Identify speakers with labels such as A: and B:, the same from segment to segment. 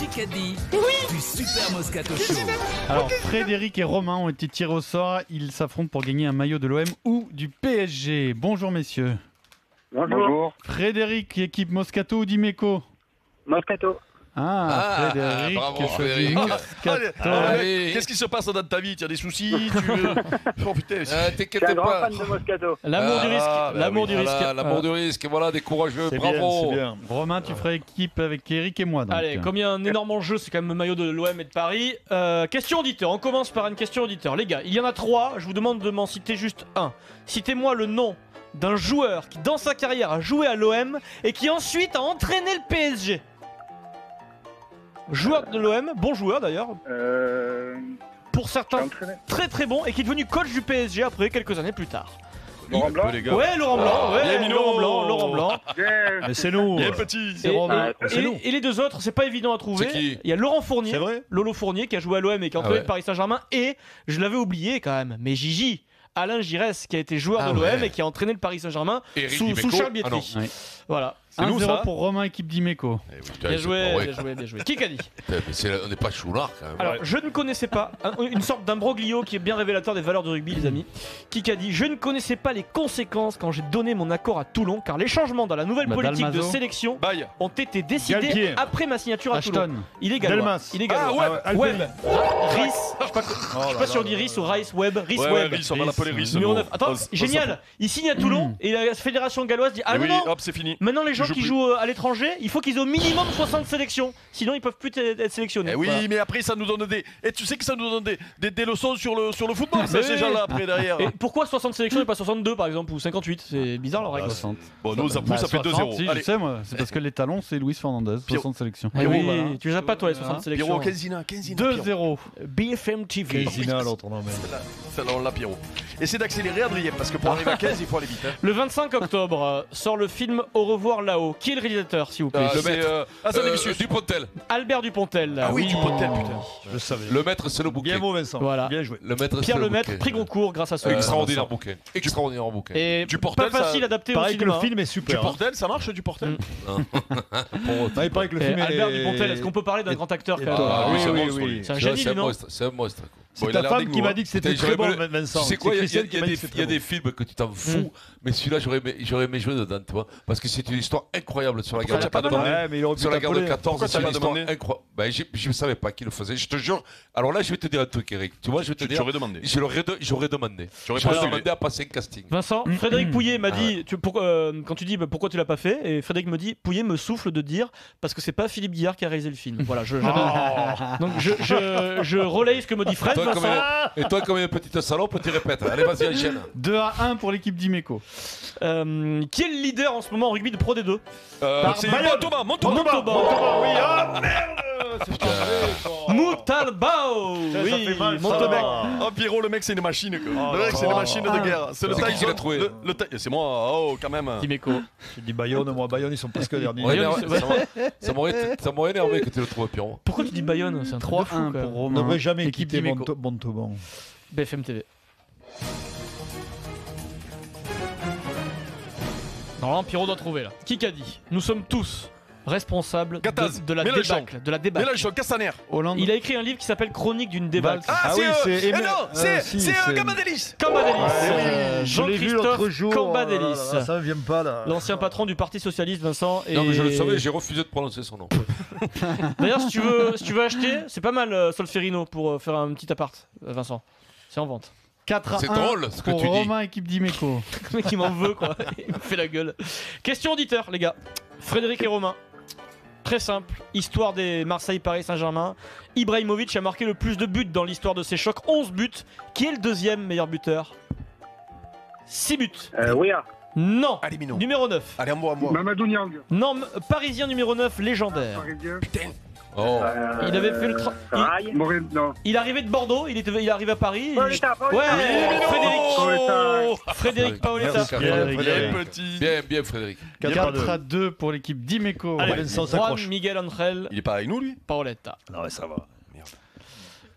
A: Kikadi du Super Moscato Show.
B: Alors, Frédéric et Romain ont été tirés au sort. Ils s'affrontent pour gagner un maillot de l'OM ou du PSG. Bonjour, messieurs.
C: Bonjour.
B: Frédéric, équipe Moscato ou Dimeco?
C: Moscato.
B: Frédéric.
D: bravo,
B: choisit
D: Frédéric.
B: Moscato.
D: Allez.
E: Qu'est-ce qui se passe dans ta vie? Tu as des soucis? Oh putain.
C: Je suis un
D: T'inquiète
C: grand
D: pas.
C: fan de Moscato.
B: L'amour du risque.
E: bah oui,
D: L'amour du risque, voilà, des courageux,
E: C'est
D: bravo.
E: bien.
B: Romain, tu feras équipe avec Eric et moi. Donc.
F: Allez, comme il y a un énorme enjeu, c'est quand même le maillot de l'OM et de Paris. Question auditeur, on commence par une question auditeur. Les gars, il y en a 3, je vous demande de m'en citer juste un. Citez-moi le nom d'un joueur qui, dans sa carrière, a joué à l'OM et qui ensuite a entraîné le PSG. Joueur de l'OM, bon joueur d'ailleurs, pour certains très très bon, et qui est devenu coach du PSG après quelques années plus tard.
C: Laurent Blanc.
E: Les gars.
F: Ouais, Laurent Blanc, ouais,
E: Bien, Mino.
F: Laurent Blanc.
E: Mais c'est nous. Bien petit.
F: Et les deux autres, c'est pas évident à trouver.
D: C'est qui?
F: Il y a Laurent Fournier,
E: C'est vrai
F: Lolo Fournier, qui a joué à l'OM et qui a entraîné le Paris Saint-Germain. Et je l'avais oublié quand même, mais Gigi, Alain Giresse, qui a été joueur de l'OM et qui a entraîné le Paris Saint-Germain sous Charles Bietri.
B: Oui.
F: Voilà.
B: 1-0 pour Romain, équipe Dimeco.
F: Bien joué, bien joué. Qui qu'a dit?
D: On n'est pas choulard quand même.
F: Alors, je ne connaissais pas une sorte d'imbroglio qui est bien révélateur des valeurs du rugby, les amis. Qui a dit: je ne connaissais pas les conséquences quand j'ai donné mon accord à Toulon, car les changements dans la nouvelle politique de
B: Dalmazo.
F: sélection
E: Bye.
F: ont été décidés
E: Galtier.
F: après ma signature à Toulon.
B: Ashton.
F: Il est gallois.
E: Delmas.
F: Il est gallois.
E: Ah,
F: Webb. Riss. Je sais pas si on dit Riss ou Rice. Webb. Riss
E: Ouais,
F: Webb.
E: Riss, on va l'appeler Riss.
F: Numéro
E: nous.
F: 9. Attends,
E: On
F: génial. Il signe à Toulon et la fédération galloise dit: ah
E: Et
F: non,
E: oui,
F: non.
E: hop, c'est fini.
F: Maintenant, les gens
E: joue
F: qui
E: plus.
F: jouent à l'étranger, il faut qu'ils aient au minimum 60 sélections. Sinon, ils peuvent plus être sélectionnés.
E: Eh oui,
F: Voilà.
E: mais après ça nous donne des. Et tu sais que ça nous donne des leçons sur le football, ça,
F: Mais
E: ces
F: oui.
E: gens-là après derrière.
F: Et pourquoi 60 sélections et pas 62 par exemple, ou 58? C'est bizarre leur règle.
B: 60.
E: Bon, nous, ça fait
B: 60,
E: 2-0.
B: si, je
E: Allez,
B: sais, moi. C'est parce que les talons, c'est Luis Fernandez.
E: Pierrot.
B: 60 sélections.
F: Eh oui,
B: Voilà.
F: tu les as pas toi les 60 sélections.
E: Pierrot, Kenzina.
B: 2-0.
F: BFM TV.
E: Kenzina, l'autre, non, mais. Celle-là, on l'a, Pierrot. Essaie d'accélérer, Adrien, parce que pour arriver à 15, il faut aller vite. Hein.
F: Le 25 octobre sort le film Au revoir là-haut. Qui est le réalisateur, s'il vous plaît?
D: Le maître. Dupontel.
F: Albert Dupontel.
E: Ah oui, Dupontel, putain.
G: Je savais.
D: Le maître, c'est le bouquin.
G: Bien beau, Vincent.
F: Voilà.
G: Bien joué.
D: Le maître,
F: Pierre
D: c'est
F: Lemaître,
D: bouquin.
F: prix Goncourt grâce à ce
D: Extraordinaire bouquin. Extraordinaire bouquin.
F: Et
E: Duportel,
F: pas facile
E: ça-
F: adapté au
G: Pareil que le
F: cinéma.
G: film est
E: Du
G: super.
E: portel, ça marche du portel
G: Ah, il paraît que le
F: Et
G: film est.
F: Albert Dupontel, est-ce qu'on peut parler d'un grand acteur quand même?
D: Ah,
G: oui,
D: c'est un
G: oui,
D: monstre,
G: oui.
D: lui.
F: C'est un
D: C'est
F: génie, lui, non?
D: monstre. C'est un monstre.
E: Bon,
G: C'est
E: il a
G: ta
E: l'air
G: femme
E: dégueu,
G: qui m'a
E: hein.
G: dit que c'était
D: Putain,
G: très
D: j'aurais
G: bon,
D: aimé le-
G: Vincent.
D: Tu sais quoi, il y a
G: Christiane qui m'a dit que c'était
D: il y a
G: très
D: des films que tu t'en fous, mais celui-là, j'aurais aimé jouer dedans, tu vois. Parce que c'est une histoire incroyable sur la guerre
E: t'as
D: de
E: pas
D: 14.
E: demandé
G: Ouais, mais il aurait pu
D: Sur la guerre de
G: t'appeler.
D: 14,
E: Pourquoi
D: c'est
E: t'as
D: une
E: pas
D: histoire
E: demandé
D: incroyable. Ben, je ne savais pas qui le faisait, je te jure. Alors là, je vais te dire un truc, Eric. Tu vois, je vais te
E: Tu
D: dire.
E: aurais demandé.
D: J'aurais demandé.
E: J'aurais
D: J'aurais
E: postulé.
D: demandé à passer un casting.
F: Vincent, Frédéric Pouillet m'a dit, quand tu dis pourquoi tu l'as pas fait, et Frédéric me dit, Pouillet me souffle de dire parce que c'est pas Philippe Guillard qui a réalisé le film. Voilà, donc je relaye ce que me dit Fred.
D: Toi,
F: Vincent.
D: et toi, comme une petite salope, tu répètes. Allez, vas-y, enchaîne.
B: 2-1 pour l'équipe Dimeco.
F: Qui est le leader en ce moment en rugby de Pro D2?
E: C'est
G: Bayonne.
E: Montauban.
F: Montauban.
G: Oui, ah merde. C'est pas vrai, quoi.
F: Moutalbao.
G: Ça
F: Oui,
G: fait mal, ça.
F: Montauban.
E: Oh, Pierrot, le mec, c'est une machine. Quoi.
G: Oh,
E: Le mec, c'est une machine de guerre. C'est le
D: C'est qui
E: Tyson.
D: l'a trouvé
E: C'est moi. Oh, quand même.
F: Dimeco.
G: J'ai dit Bayonne, moi, Bayonne, ils sont presque derniers.
D: Ouais,
F: Bayonne,
D: ça m'aurait énervé que tu le trouves, Pierrot.
F: Pourquoi tu dis Bayonne? C'est un
B: 3-1
F: truc de fou,
B: pour
G: On
B: Romain.
G: n'aurait jamais
B: Équipe
G: quitté
B: Dimeco.
G: Montauban.
F: BFM TV. Normalement, Pierrot doit trouver là. Qui qu'a dit? Nous sommes tous responsables
E: Gataz,
F: de la
E: Mélenchon.
F: débâcle. De la débâcle.
E: Mélenchon, Castaner.
B: Hollande.
F: Il a écrit un livre qui s'appelle Chronique d'une débâcle.
E: Ah,
G: oui,
E: c'est
G: c'est
E: non, c'est
G: si, c'est-
E: Cambadélis.
F: Cambadélis.
G: Je l'ai vu l'autre
F: Jean-Christophe
G: jour.
F: Cambadélis.
G: Ça me vient pas là.
F: L'ancien patron du Parti Socialiste, Vincent. Et...
D: Non, mais je le savais, j'ai refusé de prononcer son nom.
F: D'ailleurs, si tu veux acheter, c'est pas mal Solferino pour faire un petit appart, Vincent. C'est en vente.
B: 4-1
D: C'est drôle, ce que
B: pour
D: tu dis.
B: Romain, équipe Dimeco.
F: Le mec, il m'en veut, quoi. Il me fait la gueule. Question auditeur, les gars. Frédéric et Romain. Très simple. Histoire des Marseille-Paris Saint-Germain. Ibrahimovic a marqué le plus de buts dans l'histoire de ces chocs. 11 buts. Qui est le deuxième meilleur buteur? 6 buts.
C: Oui,
F: Non.
E: Allez, Mino.
F: Numéro 9.
E: Allez, en moi.
C: Mamadou Niang.
F: Non, parisien numéro 9, légendaire.
C: Parisien.
D: Oh.
F: Il avait fait le
C: Rail. Non.
F: il arrivait de Bordeaux, il arrive à Paris.
C: Paoletta,
F: Ouais,
C: Paoletta.
F: Frédéric Paoletta.
D: Merci,
B: Frédéric.
D: Frédéric.
E: Petit.
D: Bien, Frédéric.
B: 4-2 pour l'équipe Dimeco.
G: Allez, Vincent
F: Juan
G: s'accroche.
F: Miguel Angel
E: Il est pas avec nous, lui?
F: Paoletta.
G: Non, mais ça va.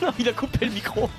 F: Non, il a coupé le micro.